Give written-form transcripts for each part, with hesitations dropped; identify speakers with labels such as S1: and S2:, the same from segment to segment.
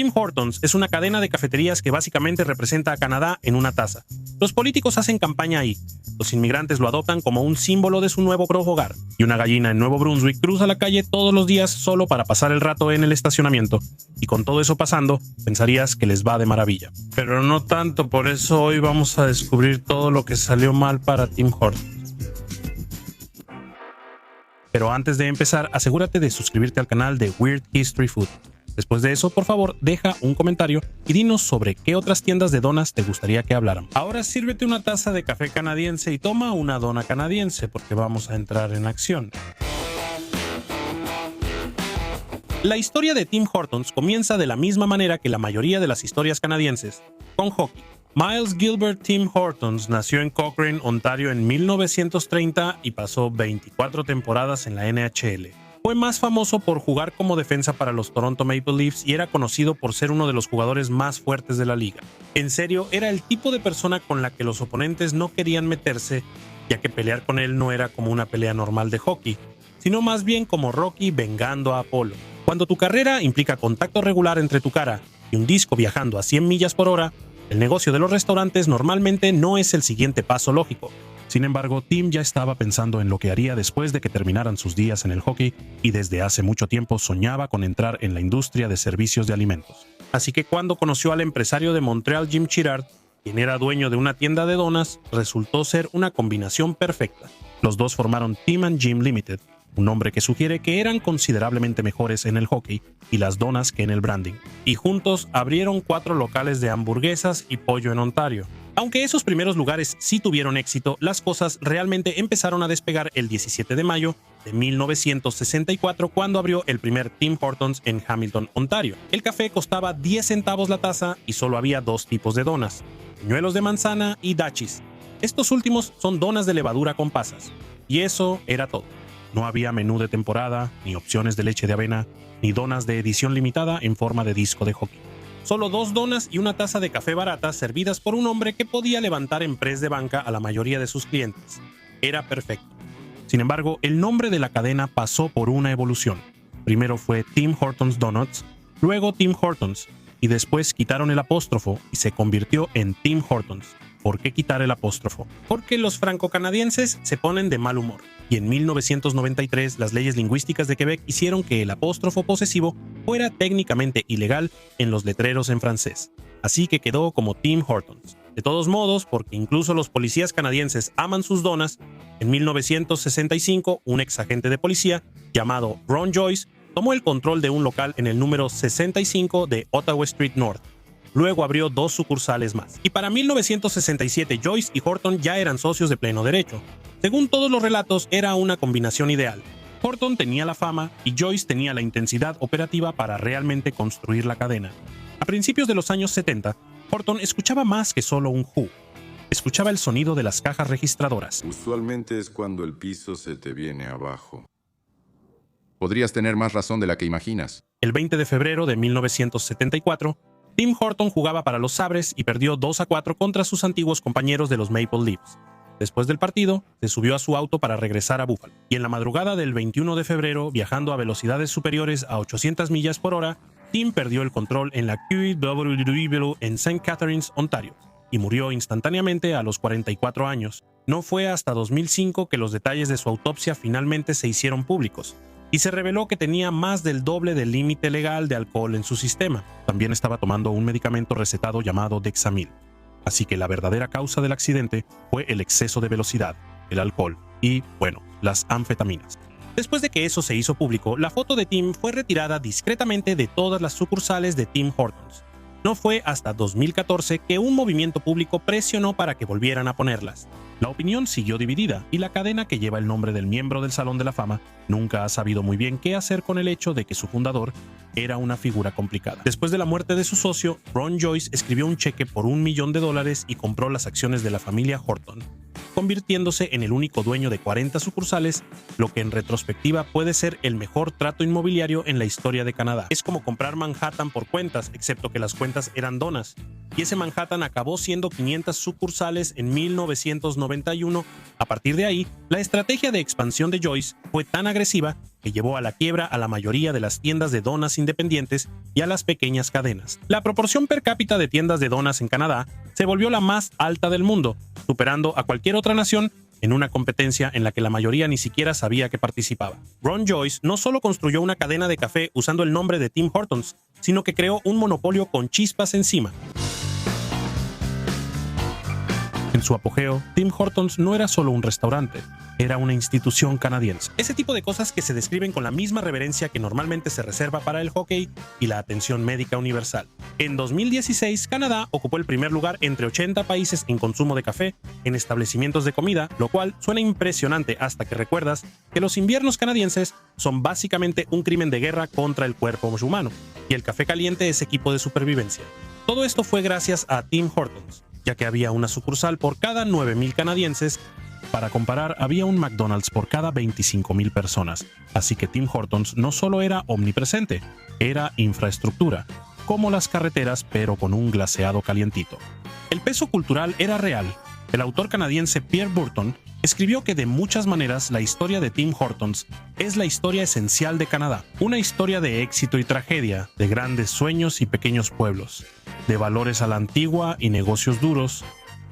S1: Tim Hortons es una cadena de cafeterías que básicamente representa a Canadá en una taza. Los políticos hacen campaña ahí, los inmigrantes lo adoptan como un símbolo de su nuevo hogar, y una gallina en Nuevo Brunswick cruza la calle todos los días solo para pasar el rato en el estacionamiento. Y con todo eso pasando, pensarías que les va de maravilla. Pero no tanto, por eso hoy vamos a descubrir todo lo que salió mal para Tim Hortons. Pero antes de empezar, asegúrate de suscribirte al canal de Weird History Food. Después de eso, por favor, deja un comentario y dinos sobre qué otras tiendas de donas te gustaría que hablaran. Ahora sírvete una taza de café canadiense y toma una dona canadiense porque vamos a entrar en acción. La historia de Tim Hortons comienza de la misma manera que la mayoría de las historias canadienses, con hockey. Miles Gilbert Tim Hortons nació en Cochrane, Ontario en 1930 y pasó 24 temporadas en la NHL. Fue más famoso por jugar como defensa para los Toronto Maple Leafs y era conocido por ser uno de los jugadores más fuertes de la liga. En serio, era el tipo de persona con la que los oponentes no querían meterse, ya que pelear con él no era como una pelea normal de hockey, sino más bien como Rocky vengando a Apolo. Cuando tu carrera implica contacto regular entre tu cara y un disco viajando a 100 millas por hora, el negocio de los restaurantes normalmente no es el siguiente paso lógico. Sin embargo, Tim ya estaba pensando en lo que haría después de que terminaran sus días en el hockey y desde hace mucho tiempo soñaba con entrar en la industria de servicios de alimentos. Así que cuando conoció al empresario de Montreal Jim Chirard, quien era dueño de una tienda de donas, resultó ser una combinación perfecta. Los dos formaron Tim and Jim Limited, un nombre que sugiere que eran considerablemente mejores en el hockey y las donas que en el branding. Y juntos abrieron 4 locales de hamburguesas y pollo en Ontario. Aunque esos primeros lugares sí tuvieron éxito, las cosas realmente empezaron a despegar el 17 de mayo de 1964 cuando abrió el primer Tim Hortons en Hamilton, Ontario. El café costaba 10 centavos la taza y solo había 2 tipos de donas, buñuelos de manzana y dachis. Estos últimos son donas de levadura con pasas. Y eso era todo. No había menú de temporada, ni opciones de leche de avena, ni donas de edición limitada en forma de disco de hockey. Solo 2 donas y una taza de café barata servidas por un hombre que podía levantar en press de banca a la mayoría de sus clientes. Era perfecto. Sin embargo, el nombre de la cadena pasó por una evolución. Primero fue Tim Hortons Donuts, luego Tim Hortons, y después quitaron el apóstrofo y se convirtió en Tim Hortons. ¿Por qué quitar el apóstrofo? Porque los franco-canadienses se ponen de mal humor. Y en 1993 las leyes lingüísticas de Quebec hicieron que el apóstrofo posesivo fuera técnicamente ilegal en los letreros en francés. Así que quedó como Tim Hortons. De todos modos, porque incluso los policías canadienses aman sus donas, en 1965 un ex agente de policía llamado Ron Joyce tomó el control de un local en el número 65 de Ottawa Street North. Luego abrió 2 sucursales más. Y para 1967 Joyce y Horton ya eran socios de pleno derecho. Según todos los relatos, era una combinación ideal. Horton tenía la fama y Joyce tenía la intensidad operativa para realmente construir la cadena. A principios de los años 70, Horton escuchaba más que solo un Who. Escuchaba el sonido de las cajas registradoras.
S2: Usualmente es cuando el piso se te viene abajo. Podrías tener más razón de la que imaginas.
S1: El 20 de febrero de 1974, Tim Horton jugaba para los Sabres y perdió 2-4 contra sus antiguos compañeros de los Maple Leafs. Después del partido, se subió a su auto para regresar a Buffalo. Y en la madrugada del 21 de febrero, viajando a velocidades superiores a 800 millas por hora, Tim perdió el control en la QEW en St. Catharines, Ontario, y murió instantáneamente a los 44 años. No fue hasta 2005 que los detalles de su autopsia finalmente se hicieron públicos, y se reveló que tenía más del doble del límite legal de alcohol en su sistema. También estaba tomando un medicamento recetado llamado Dexamil. Así que la verdadera causa del accidente fue el exceso de velocidad, el alcohol y, bueno, las anfetaminas. Después de que eso se hizo público, la foto de Tim fue retirada discretamente de todas las sucursales de Tim Hortons. No fue hasta 2014 que un movimiento público presionó para que volvieran a ponerlas. La opinión siguió dividida y la cadena que lleva el nombre del miembro del Salón de la Fama nunca ha sabido muy bien qué hacer con el hecho de que su fundador era una figura complicada. Después de la muerte de su socio, Ron Joyce escribió un cheque por $1 millón y compró las acciones de la familia Horton, convirtiéndose en el único dueño de 40 sucursales, lo que en retrospectiva puede ser el mejor trato inmobiliario en la historia de Canadá. Es como comprar Manhattan por cuentas, excepto que las cuentas eran donas. Y ese Manhattan acabó siendo 500 sucursales en 1991. A partir de ahí, la estrategia de expansión de Joyce fue tan agresiva que llevó a la quiebra a la mayoría de las tiendas de donas independientes y a las pequeñas cadenas. La proporción per cápita de tiendas de donas en Canadá se volvió la más alta del mundo, superando a cualquier otra nación en una competencia en la que la mayoría ni siquiera sabía que participaba. Ron Joyce no solo construyó una cadena de café usando el nombre de Tim Hortons, sino que creó un monopolio con chispas encima. En su apogeo, Tim Hortons no era solo un restaurante, era una institución canadiense. Ese tipo de cosas que se describen con la misma reverencia que normalmente se reserva para el hockey y la atención médica universal. En 2016, Canadá ocupó el primer lugar entre 80 países en consumo de café en establecimientos de comida, lo cual suena impresionante hasta que recuerdas que los inviernos canadienses son básicamente un crimen de guerra contra el cuerpo humano, y el café caliente es equipo de supervivencia. Todo esto fue gracias a Tim Hortons, ya que había una sucursal por cada 9,000 canadienses. Para comparar, había un McDonald's por cada 25,000 personas, así que Tim Hortons no solo era omnipresente, era infraestructura, como las carreteras pero con un glaseado calientito. El peso cultural era real. El autor canadiense Pierre Burton escribió que de muchas maneras la historia de Tim Hortons es la historia esencial de Canadá, una historia de éxito y tragedia, de grandes sueños y pequeños pueblos, de valores a la antigua y negocios duros,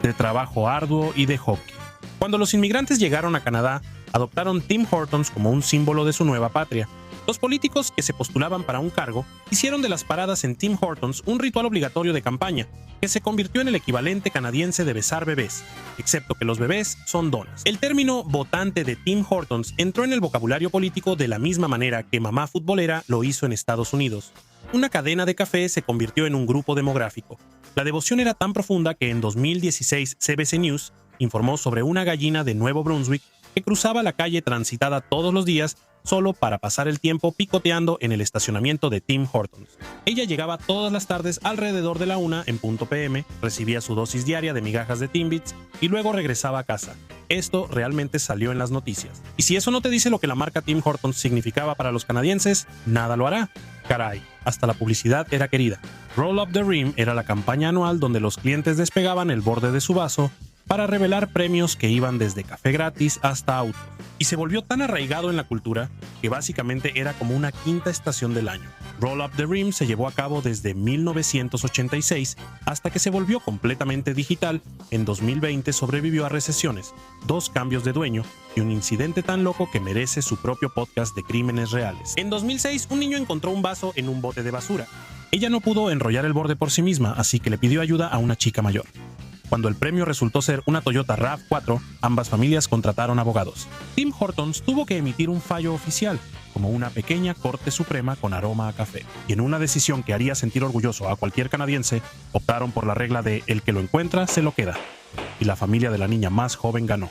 S1: de trabajo arduo y de hockey. Cuando los inmigrantes llegaron a Canadá, adoptaron Tim Hortons como un símbolo de su nueva patria. Los políticos que se postulaban para un cargo hicieron de las paradas en Tim Hortons un ritual obligatorio de campaña, que se convirtió en el equivalente canadiense de besar bebés, excepto que los bebés son donas. El término votante de Tim Hortons entró en el vocabulario político de la misma manera que mamá futbolera lo hizo en Estados Unidos. Una cadena de café se convirtió en un grupo demográfico. La devoción era tan profunda que en 2016 CBC News informó sobre una gallina de Nuevo Brunswick que cruzaba la calle transitada todos los días solo para pasar el tiempo picoteando en el estacionamiento de Tim Hortons. Ella llegaba todas las tardes alrededor de la 1 en punto PM, recibía su dosis diaria de migajas de Timbits y luego regresaba a casa. Esto realmente salió en las noticias. Y si eso no te dice lo que la marca Tim Hortons significaba para los canadienses, nada lo hará. Caray, hasta la publicidad era querida. Roll Up the Rim era la campaña anual donde los clientes despegaban el borde de su vaso para revelar premios que iban desde café gratis hasta autos. Y se volvió tan arraigado en la cultura que básicamente era como una quinta estación del año. Roll Up the Rim se llevó a cabo desde 1986 hasta que se volvió completamente digital. En 2020 sobrevivió a recesiones, 2 cambios de dueño y un incidente tan loco que merece su propio podcast de crímenes reales. En 2006, un niño encontró un vaso en un bote de basura. Ella no pudo enrollar el borde por sí misma, así que le pidió ayuda a una chica mayor. Cuando el premio resultó ser una Toyota RAV4, ambas familias contrataron abogados. Tim Hortons tuvo que emitir un fallo oficial, como una pequeña corte suprema con aroma a café. Y en una decisión que haría sentir orgulloso a cualquier canadiense, optaron por la regla de el que lo encuentra se lo queda. Y la familia de la niña más joven ganó.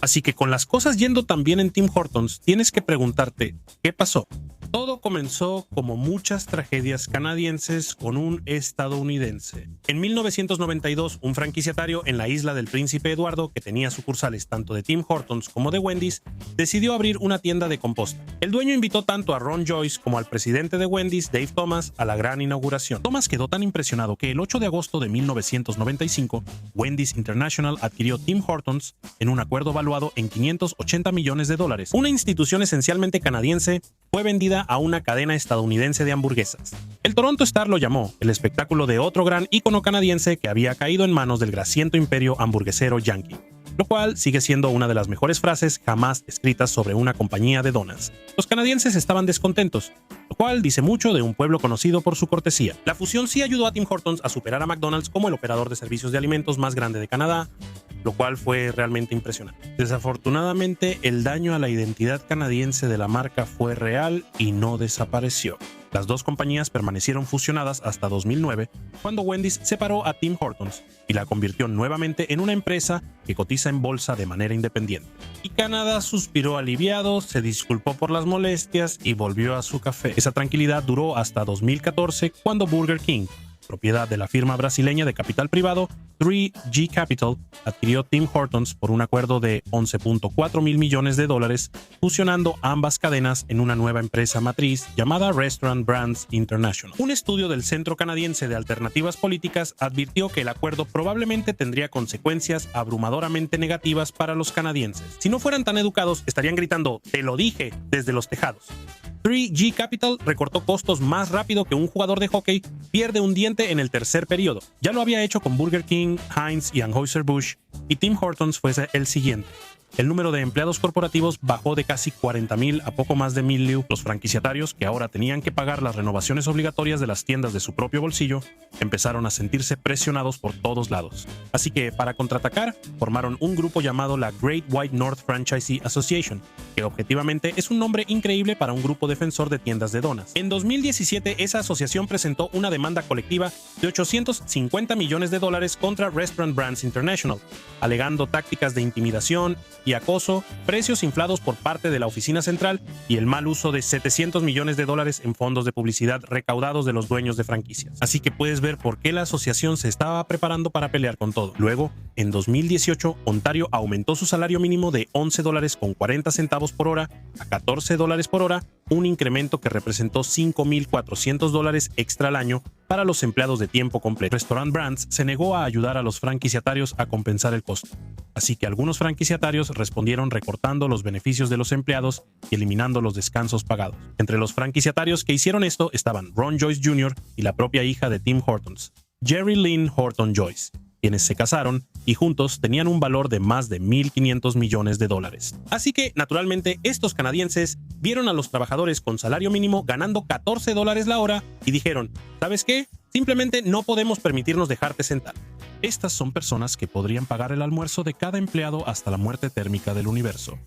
S1: Así que con las cosas yendo tan bien en Tim Hortons, tienes que preguntarte, ¿qué pasó? Todo comenzó como muchas tragedias canadienses con un estadounidense. En 1992, un franquiciatario en la isla del Príncipe Eduardo, que tenía sucursales tanto de Tim Hortons como de Wendy's, decidió abrir una tienda de composta. El dueño invitó tanto a Ron Joyce como al presidente de Wendy's, Dave Thomas, a la gran inauguración. Thomas quedó tan impresionado que el 8 de agosto de 1995, Wendy's International adquirió Tim Hortons en un acuerdo valuado en $580 millones. Una institución esencialmente canadiense fue vendida a una cadena estadounidense de hamburguesas. El Toronto Star lo llamó el espectáculo de otro gran ícono canadiense que había caído en manos del grasiento imperio hamburguesero yankee, lo cual sigue siendo una de las mejores frases jamás escritas sobre una compañía de donas. Los canadienses estaban descontentos, lo cual dice mucho de un pueblo conocido por su cortesía. La fusión sí ayudó a Tim Hortons a superar a McDonald's como el operador de servicios de alimentos más grande de Canadá, lo cual fue realmente impresionante. Desafortunadamente, el daño a la identidad canadiense de la marca fue real y no desapareció. Las dos compañías permanecieron fusionadas hasta 2009, cuando Wendy's separó a Tim Hortons y la convirtió nuevamente en una empresa que cotiza en bolsa de manera independiente. Y Canadá suspiró aliviado, se disculpó por las molestias y volvió a su café. Esa tranquilidad duró hasta 2014, cuando Burger King propiedad de la firma brasileña de capital privado 3G Capital, adquirió Tim Hortons por un acuerdo de $11.4 mil millones, fusionando ambas cadenas en una nueva empresa matriz llamada Restaurant Brands International. Un estudio del Centro Canadiense de Alternativas Políticas advirtió que el acuerdo probablemente tendría consecuencias abrumadoramente negativas para los canadienses. Si no fueran tan educados, estarían gritando "te lo dije" desde los tejados. 3G Capital recortó costos más rápido que un jugador de hockey pierde un diente en el tercer periodo. Ya lo había hecho con Burger King, Heinz y Anheuser-Busch, y Tim Hortons fue el siguiente. El número de empleados corporativos bajó de casi 40,000 a poco más de 1,000. Los franquiciatarios, que ahora tenían que pagar las renovaciones obligatorias de las tiendas de su propio bolsillo, empezaron a sentirse presionados por todos lados. Así que, para contraatacar, formaron un grupo llamado la Great White North Franchisee Association, que objetivamente es un nombre increíble para un grupo defensor de tiendas de donas. En 2017, esa asociación presentó una demanda colectiva de $850 millones contra Restaurant Brands International, alegando tácticas de intimidación y acoso, precios inflados por parte de la oficina central y el mal uso de $700 millones en fondos de publicidad recaudados de los dueños de franquicias. Así que puedes ver por qué la asociación se estaba preparando para pelear con todo. Luego, en 2018, Ontario aumentó su salario mínimo de $11.40 por hora a $14 por hora, un incremento que representó $5,400 extra al año para los empleados de tiempo completo. Restaurant Brands se negó a ayudar a los franquiciatarios a compensar el costo, así que algunos franquiciatarios respondieron recortando los beneficios de los empleados y eliminando los descansos pagados. Entre los franquiciatarios que hicieron esto estaban Ron Joyce Jr. y la propia hija de Tim Hortons, Jerry Lynn Horton Joyce, quienes se casaron y juntos tenían un valor de más de $1,500 millones. Así que, naturalmente, estos canadienses vieron a los trabajadores con salario mínimo ganando $14 la hora y dijeron, ¿sabes qué? Simplemente no podemos permitirnos dejarte sentar. Estas son personas que podrían pagar el almuerzo de cada empleado hasta la muerte térmica del universo.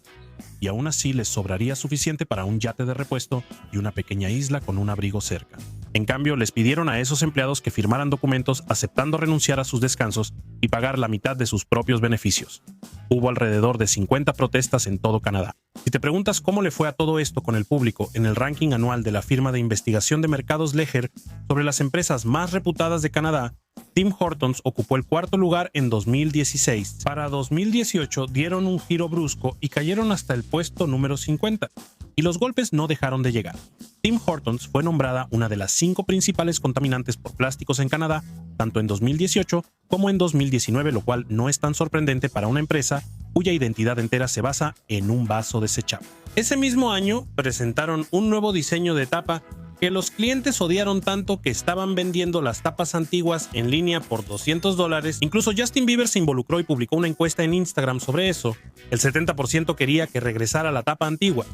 S1: Y aún así les sobraría suficiente para un yate de repuesto y una pequeña isla con un abrigo cerca. En cambio, les pidieron a esos empleados que firmaran documentos aceptando renunciar a sus descansos y pagar la mitad de sus propios beneficios. Hubo alrededor de 50 protestas en todo Canadá. Si te preguntas cómo le fue a todo esto con el público en el ranking anual de la firma de investigación de mercados Leger sobre las empresas más reputadas de Canadá, Tim Hortons ocupó el cuarto lugar en 2016. Para 2018 dieron un giro brusco y cayeron hasta el puesto número 50. Y los golpes no dejaron de llegar. Tim Hortons fue nombrada una de las 5 principales contaminantes por plásticos en Canadá, tanto en 2018 como en 2019, lo cual no es tan sorprendente para una empresa cuya identidad entera se basa en un vaso desechable. Ese mismo año presentaron un nuevo diseño de tapa que los clientes odiaron tanto que estaban vendiendo las tapas antiguas en línea por $200. Incluso Justin Bieber se involucró y publicó una encuesta en Instagram sobre eso. El 70% quería que regresara la tapa antigua,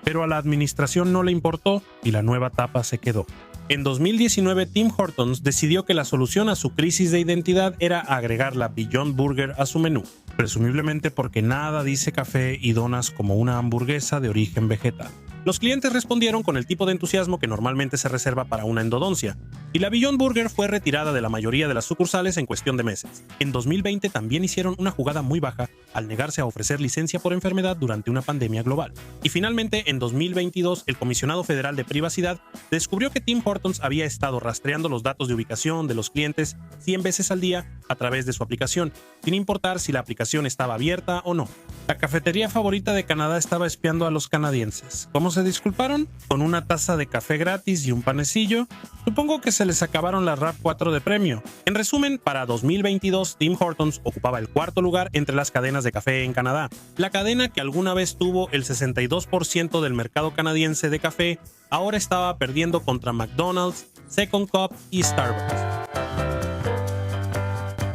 S1: pero a la administración no le importó y la nueva tapa se quedó. En 2019, Tim Hortons decidió que la solución a su crisis de identidad era agregar la Beyond Burger a su menú, presumiblemente porque nada dice café y donas como una hamburguesa de origen vegetal. Los clientes respondieron con el tipo de entusiasmo que normalmente se reserva para una endodoncia, y la Beyond Burger fue retirada de la mayoría de las sucursales en cuestión de meses. En 2020 también hicieron una jugada muy baja al negarse a ofrecer licencia por enfermedad durante una pandemia global. Y finalmente, en 2022, el Comisionado Federal de Privacidad descubrió que Tim Hortons había estado rastreando los datos de ubicación de los clientes 100 veces al día a través de su aplicación, sin importar si la aplicación estaba abierta o no. La cafetería favorita de Canadá estaba espiando a los canadienses. ¿Cómo se disculparon? Con una taza de café gratis y un panecillo. Supongo que se les acabaron las RAV4 de premio. En resumen, para 2022, Tim Hortons ocupaba el cuarto lugar entre las cadenas de café en Canadá. La cadena que alguna vez tuvo el 62% del mercado canadiense de café, ahora estaba perdiendo contra McDonald's, Second Cup y Starbucks.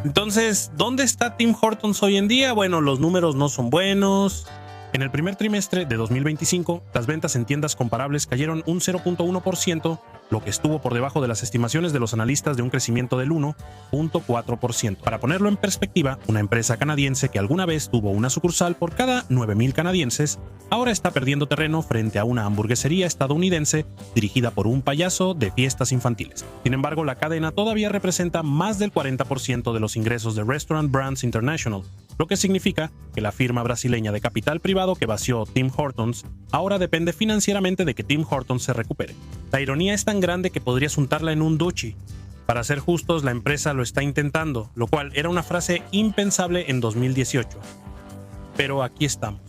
S1: Entonces, ¿dónde está Tim Hortons hoy en día? Bueno, los números no son buenos. En el primer trimestre de 2025, las ventas en tiendas comparables cayeron un 0.1%, lo que estuvo por debajo de las estimaciones de los analistas de un crecimiento del 1.4%. Para ponerlo en perspectiva, una empresa canadiense que alguna vez tuvo una sucursal por cada 9,000 canadienses, ahora está perdiendo terreno frente a una hamburguesería estadounidense dirigida por un payaso de fiestas infantiles. Sin embargo, la cadena todavía representa más del 40% de los ingresos de Restaurant Brands International, lo que significa que la firma brasileña de capital privado que vació Tim Hortons ahora depende financieramente de que Tim Hortons se recupere. La ironía es tan grande que podrías untarla en un duchi. Para ser justos, la empresa lo está intentando, lo cual era una frase impensable en 2018. Pero aquí estamos.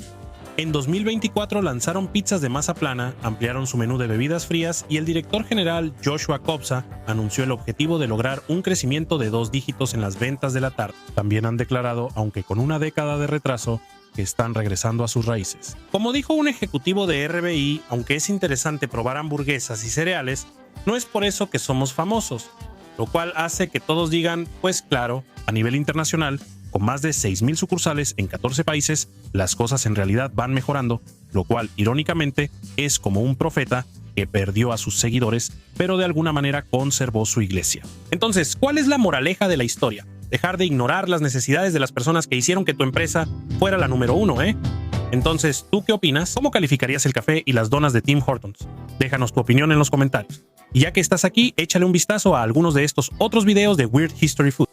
S1: En 2024 lanzaron pizzas de masa plana, ampliaron su menú de bebidas frías y el director general Joshua Kobza anunció el objetivo de lograr un crecimiento de 2 dígitos en las ventas de la tarde. También han declarado, aunque con una década de retraso, que están regresando a sus raíces. Como dijo un ejecutivo de RBI, aunque es interesante probar hamburguesas y cereales, no es por eso que somos famosos, lo cual hace que todos digan, pues claro, a nivel internacional, con más de 6,000 sucursales en 14 países, las cosas en realidad van mejorando, lo cual, irónicamente, es como un profeta que perdió a sus seguidores, pero de alguna manera conservó su iglesia. Entonces, ¿cuál es la moraleja de la historia? Dejar de ignorar las necesidades de las personas que hicieron que tu empresa fuera la número 1, ¿eh? Entonces, ¿tú qué opinas? ¿Cómo calificarías el café y las donas de Tim Hortons? Déjanos tu opinión en los comentarios. Y ya que estás aquí, échale un vistazo a algunos de estos otros videos de Weird History Food.